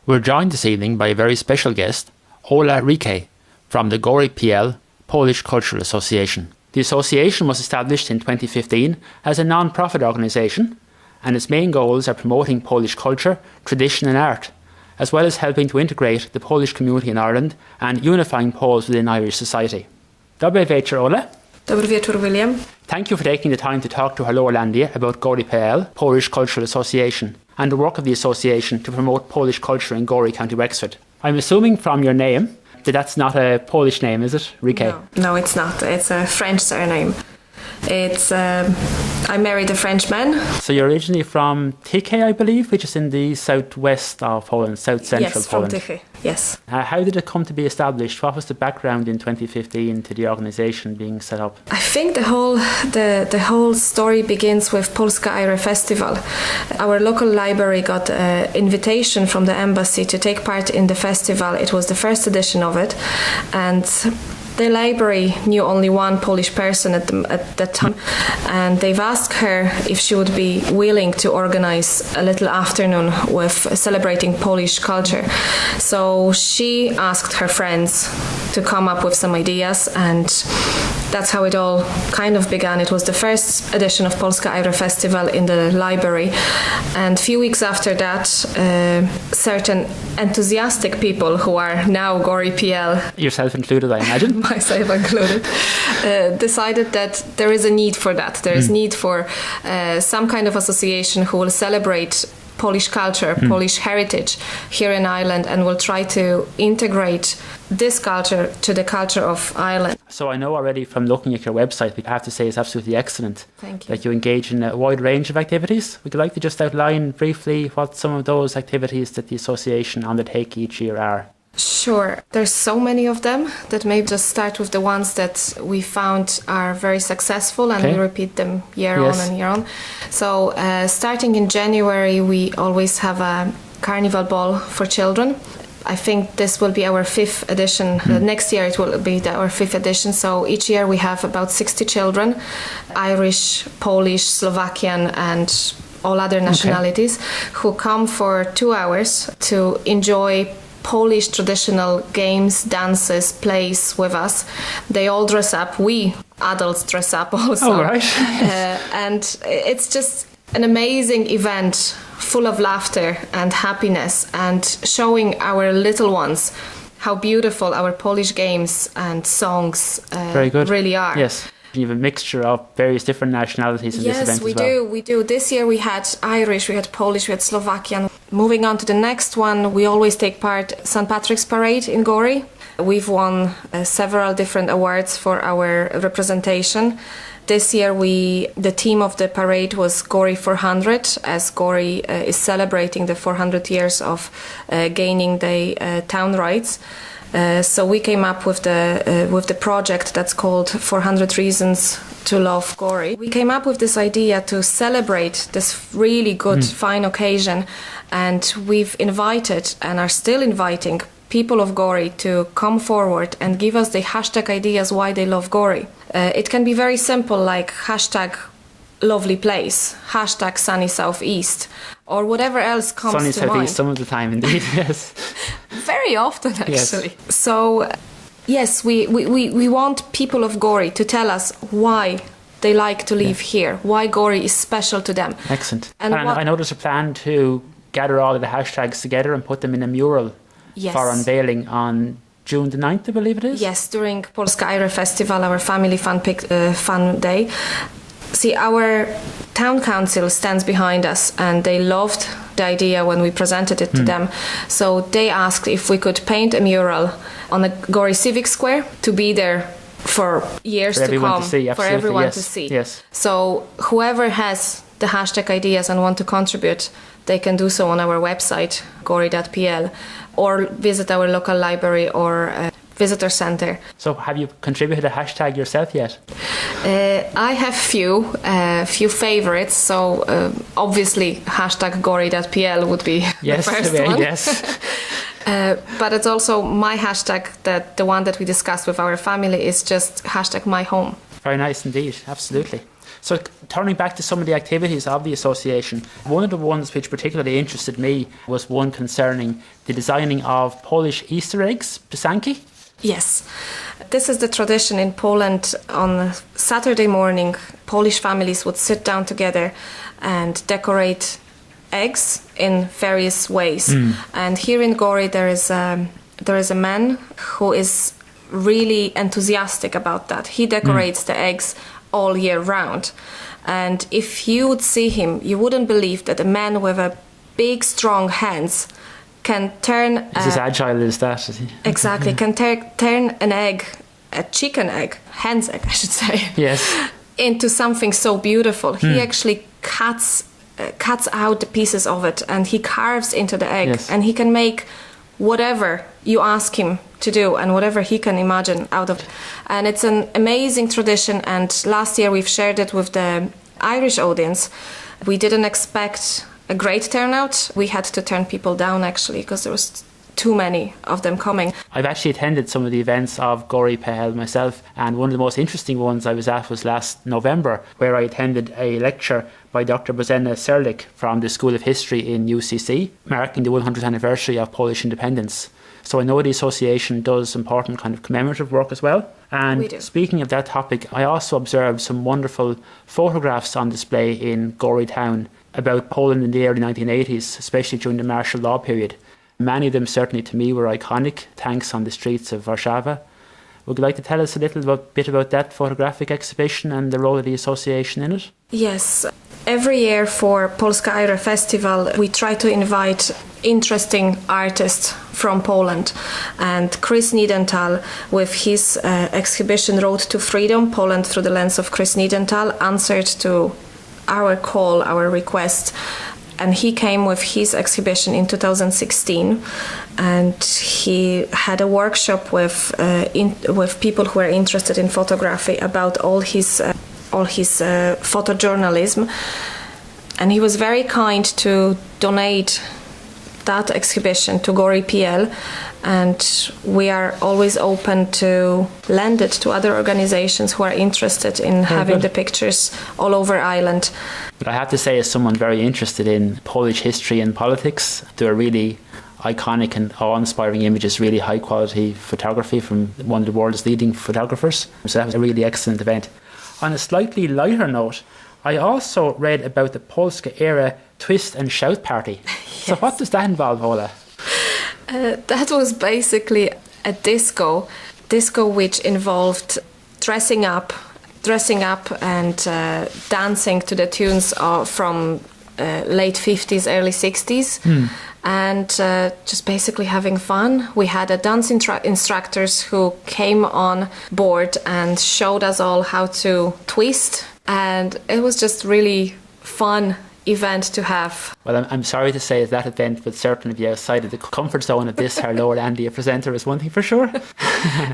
We're joined this evening by a very special guest, Ola Riquet, from the Gorey.PL Polish Cultural Association. The association was established in 2015 as a non-profit organisation, and its main goals are promoting Polish culture, tradition and art, as well as helping to integrate the Polish community in Ireland and unifying Poles within Irish society. Dobry wieczór, Ola. Dobry wieczór, William. Thank you for taking the time to talk to Hello Irlandia about Gorey.PL Polish Cultural Association and the work of the association to promote Polish culture in Gorey, County Wexford. I'm assuming from your name that that's not a Polish name, is it? Riquet? No, it's not. It's a French surname. It's I married a Frenchman. So you're originally from Tychy, I believe, which is in the southwest of Poland, south central Poland. Yes, from Tychy. Yes. How did it come to be established? What was the background in 2015 to the organisation being set up? I think the whole story begins with Gorey Festival. Our local library got an invitation from the embassy to take part in the festival. It was the first edition of it, and the library knew only one Polish person at that time, and they've asked her if she would be willing to organize a little afternoon with celebrating Polish culture. So she asked her friends to come up with some ideas, and that's how it all kind of began. It was the first edition of Gorey Festival in the library, and a few weeks after that, certain enthusiastic people who are now Gorey.PL, yourself included, I imagine. Myself included, decided that there is a need for that. There is need for some kind of association who will celebrate Polish culture, Polish heritage here in Ireland, and will try to integrate this culture to the culture of Ireland. So I know already from looking at your website, I have to say it's absolutely excellent. Thank you. That you engage in a wide range of activities. Would you like to just outline briefly what some of those activities that the association undertake each year are? Sure. There's so many of them that maybe just start with the ones that we found are very successful, and we repeat them year on and year on. So starting in January, we always have a carnival ball for children. I think this will be our 5th edition. Next year it will be our 5th edition. So each year we have about 60 children, Irish, Polish, Slovakian and all other nationalities, who come for 2 hours to enjoy Polish traditional games, dances, plays with us. They all dress up. We adults dress up also. Oh, right. And it's just an amazing event full of laughter and happiness, and showing our little ones how beautiful our Polish games and songs really are. Yes. You have a mixture of various different nationalities in this event as well. Yes, we do. This year we had Irish, we had Polish, we had Slovakian. Moving on to the next one, we always take part St. Patrick's Parade in Gorey. We've won several different awards for our representation. This year the theme of the parade was Gorey 400, as Gorey is celebrating the 400 years of gaining the town rights. So we came up with the project that's called 400 Reasons to Love Gorey. We came up with this idea to celebrate this really good, fine occasion, and we've invited and are still inviting people of Gorey to come forward and give us the hashtag ideas why they love Gorey. It can be very simple, like hashtag lovely place, hashtag sunny southeast, or whatever else comes sunny to mind. Sunny southeast some of the time, indeed, yes. Very often, actually. Yes. So, yes, we want people of Gorey to tell us why they like to live here, why Gorey is special to them. Excellent. And I know there's a plan to gather all of the hashtags together and put them in a mural for unveiling on June the 9th, I believe it is? Yes, during Gorey Festival, our family fun day. See, our town council stands behind us, and they loved the idea when we presented it to them. So they asked if we could paint a mural on the Gorey Civic Square to be there for years to come, for everyone to see. Yes. So whoever has the hashtag ideas and want to contribute, they can do so on our website, Gorey.PL, or visit our local library or visitor center. So have you contributed a hashtag yourself yet? I have few favorites. So obviously hashtag Gorey.PL would be the first one. Yes. But it's also my hashtag, the one that we discussed with our family is just hashtag my home. Very nice indeed, absolutely. So turning back to some of the activities of the association, one of the ones which particularly interested me was one concerning the designing of Polish Easter eggs, pisanki. Yes. This is the tradition in Poland. On Saturday morning, Polish families would sit down together and decorate eggs in various ways. And here in Gorey there is a man who is really enthusiastic about that. He decorates the eggs all year round. And if you would see him, you wouldn't believe that a man with a big, strong hands can turn... He's as agile as that, is he? Exactly, can turn an egg, a chicken egg, hen's egg I should say, yes, into something so beautiful. He actually cuts out the pieces of it and he carves into the egg. Yes. And he can make whatever you ask him to do and whatever he can imagine out of it. And it's an amazing tradition, and last year we've shared it with the Irish audience. We didn't expect a great turnout. We had to turn people down actually because there was too many of them coming. I've actually attended some of the events of Gorey.PL myself, and one of the most interesting ones I was at was last November, where I attended a lecture by Dr. Bożena Serlik from the School of History in UCC, marking the 100th anniversary of Polish independence. So I know the association does important kind of commemorative work as well. And speaking of that topic, I also observed some wonderful photographs on display in Gorey town about Poland in the early 1980s, especially during the martial law period. Many of them, certainly to me, were iconic, tanks on the streets of Warsaw. Would you like to tell us a little bit about that photographic exhibition and the role of the association in it? Yes. Every year for Polska Festival, we try to invite interesting artists from Poland. And Chris Niedenthal, with his exhibition Road to Freedom, Poland through the lens of Chris Niedenthal, answered to our call, our request. And he came with his exhibition in 2016, and he had a workshop with people who are interested in photography about all his photojournalism. And he was very kind to donate that exhibition to Gorey PL, and we are always open to lend it to other organizations who are interested in having the pictures all over Ireland. But I have to say, as someone very interested in Polish history and politics, there are really iconic and awe-inspiring images, really high quality photography from one of the world's leading photographers. So that was a really excellent event. On a slightly lighter note, I also read about the Polska era twist and shout party. Yes. So what does that involve, Ola? That was basically a disco which involved dressing up and dancing to the tunes from late 50s, early 60s, and just basically having fun. We had a dance instructors who came on board and showed us all how to twist, and it was just really fun event to have. Well, I'm sorry to say that event would certainly be outside of the comfort zone of this, our Lower Irlandia presenter, is one thing for sure.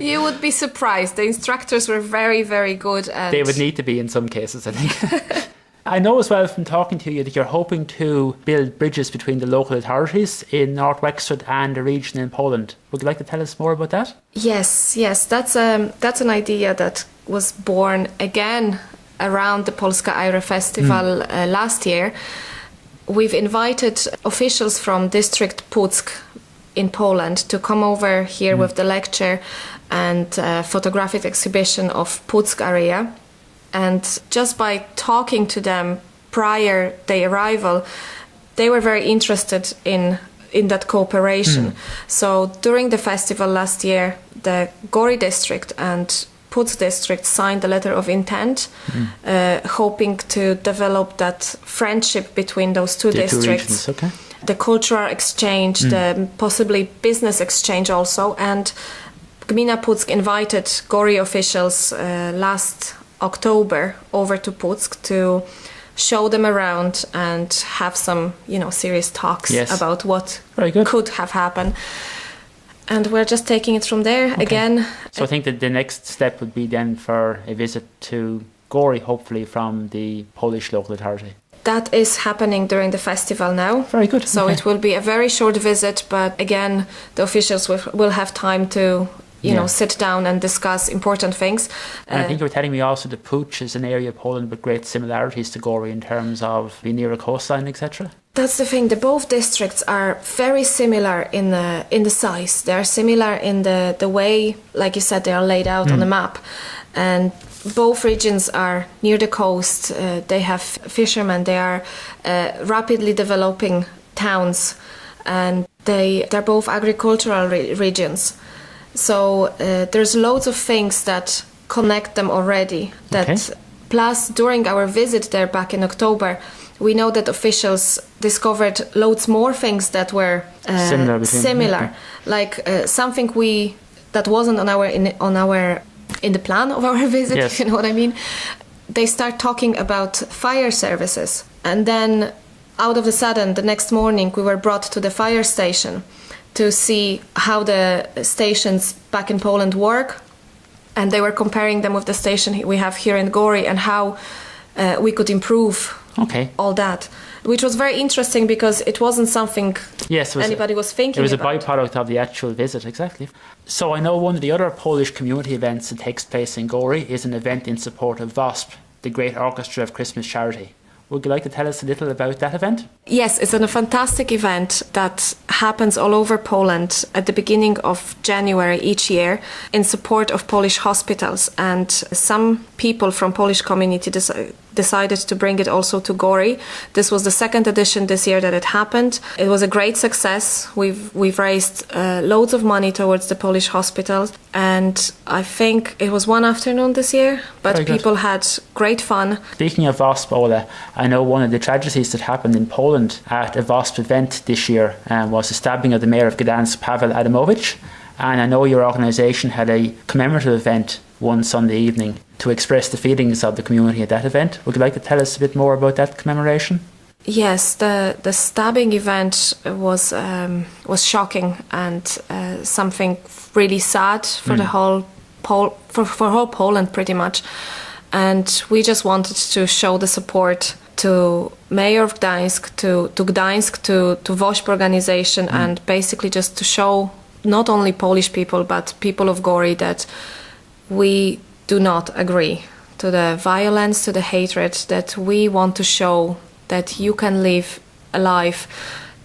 You would be surprised. The instructors were very, very good. And they would need to be in some cases, I think. I know as well from talking to you that you're hoping to build bridges between the local authorities in North Wexford and the region in Poland. Would you like to tell us more about that? Yes. That's an idea that was born again around the Polska Festival last year. We've invited officials from District Puck in Poland to come over here with the lecture and photographic exhibition of Puck area. And just by talking to them prior their arrival, they were very interested in that cooperation. So during the festival last year, the Gorey district and Puck district signed a letter of intent, hoping to develop that friendship between those two districts. Okay. The cultural exchange, the possibly business exchange also. And Gmina Puck invited Gorey officials last October over to Puck to show them around and have some, serious talks about what could have happened. And we're just taking it from there again. So I think that the next step would be then for a visit to Gorey, hopefully from the Polish local authority. That is happening during the festival now. Very good. So it will be a very short visit, but again, the officials will have time to sit down and discuss important things. And I think you were telling me also that Puch is an area of Poland with great similarities to Gorey in terms of being near a coastline, etc. That's the thing. Both districts are very similar in the size. They are similar in the way, like you said, they are laid out on the map. And both regions are near the coast. They have fishermen. They are rapidly developing towns, and they're both agricultural regions. So there's loads of things that connect them already. Plus, during our visit there back in October, we know that officials discovered loads more things that were similar. Like something that wasn't in the plan of our visit. Yes. You know what I mean? They start talking about fire services, and then out of the sudden, the next morning, we were brought to the fire station to see how the stations back in Poland work, and they were comparing them with the station we have here in Gorey and how we could improve all that, which was very interesting because it wasn't something anybody was thinking about. It was a byproduct of the actual visit, exactly. So I know one of the other Polish community events that takes place in Gorey is an event in support of WOSP, the Great Orchestra of Christmas charity. Would you like to tell us a little about that event? Yes, it's a fantastic event that happens all over Poland at the beginning of January each year in support of Polish hospitals. And some people from Polish community decided to bring it also to Gorey. This was the second edition this year that it happened. It was a great success. We've raised loads of money towards the Polish hospitals, and I think it was one afternoon this year, but people had great fun. Speaking of WOSP, Ola, I know one of the tragedies that happened in Poland at a WOSP event this year was the stabbing of the mayor of Gdansk, Paweł Adamowicz, and I know your organisation had a commemorative event one Sunday evening to express the feelings of the community at that event. Would you like to tell us a bit more about that commemoration? Yes, the stabbing event was shocking and something really sad for the whole for whole Poland pretty much, and we just wanted to show the support to Mayor of Gdańsk, to Gdańsk, to WOSP organization, and basically just to show not only Polish people but people of Gorey that we do not agree to the violence, to the hatred, that we want to show that you can live a life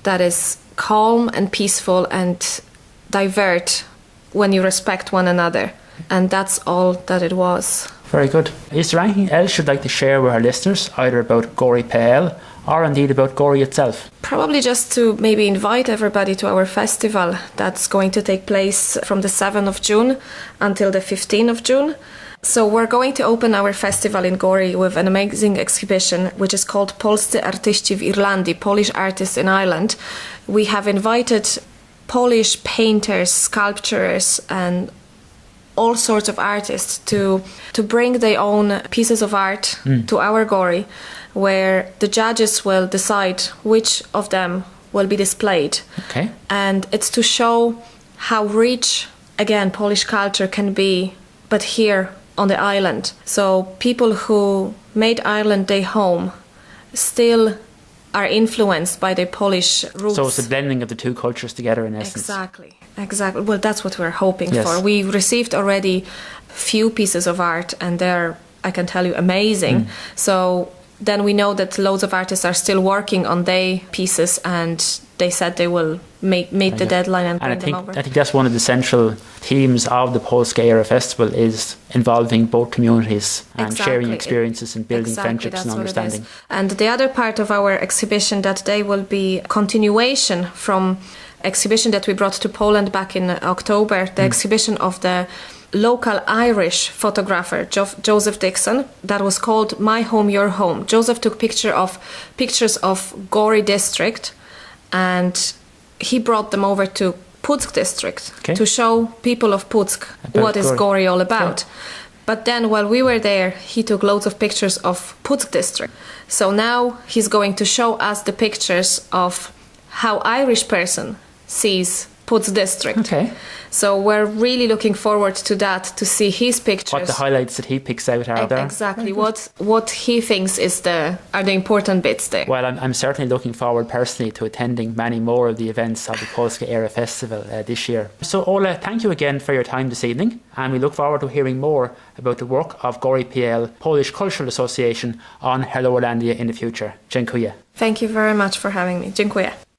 that is calm and peaceful and divert when you respect one another. And that's all that it was. Very good. Is there anything else you'd like to share with our listeners, either about Gorey.PL or indeed about Gorey itself? Probably just to maybe invite everybody to our festival that's going to take place from the 7th of June until the 15th of June. So we're going to open our festival in Gorey with an amazing exhibition which is called Polscy Artyści w Irlandii, Polish Artists in Ireland. We have invited Polish painters, sculptors and all sorts of artists to bring their own pieces of art to our Gorey, where the judges will decide which of them will be displayed. Okay. And it's to show how rich, again, Polish culture can be, but here on the island. So people who made Ireland their home still are influenced by their Polish roots. So it's a blending of the two cultures together in essence. Exactly. Well, that's what we're hoping Yes. for. We received already few pieces of art and they're, I can tell you, amazing. So then we know that loads of artists are still working on their pieces and they said they will meet the deadline and bring them over. I think that's one of the central themes of the Polskie Era Festival, is involving both communities and sharing experiences and building friendships and understanding. And the other part of our exhibition that day will be continuation from exhibition that we brought to Poland back in October, the exhibition of the local Irish photographer Joseph Dixon that was called My Home, Your Home. Joseph took pictures of Gorey district and he brought them over to Puck district to show people of Puck what is Gorey all about. Sure. But then while we were there, he took loads of pictures of Puck district. So now he's going to show us the pictures of how Irish person sees Puc district. Okay. So we're really looking forward to that, to see his pictures. What the highlights that he picks out are there. Exactly. What he thinks are the important bits there. Well, I'm certainly looking forward personally to attending many more of the events of the Polska Era Festival this year. So Ola, thank you again for your time this evening, and we look forward to hearing more about the work of Gorey PL Polish Cultural Association on Hello Irlandia in the future. Dziękuję. Thank you very much for having me. Dziękuję.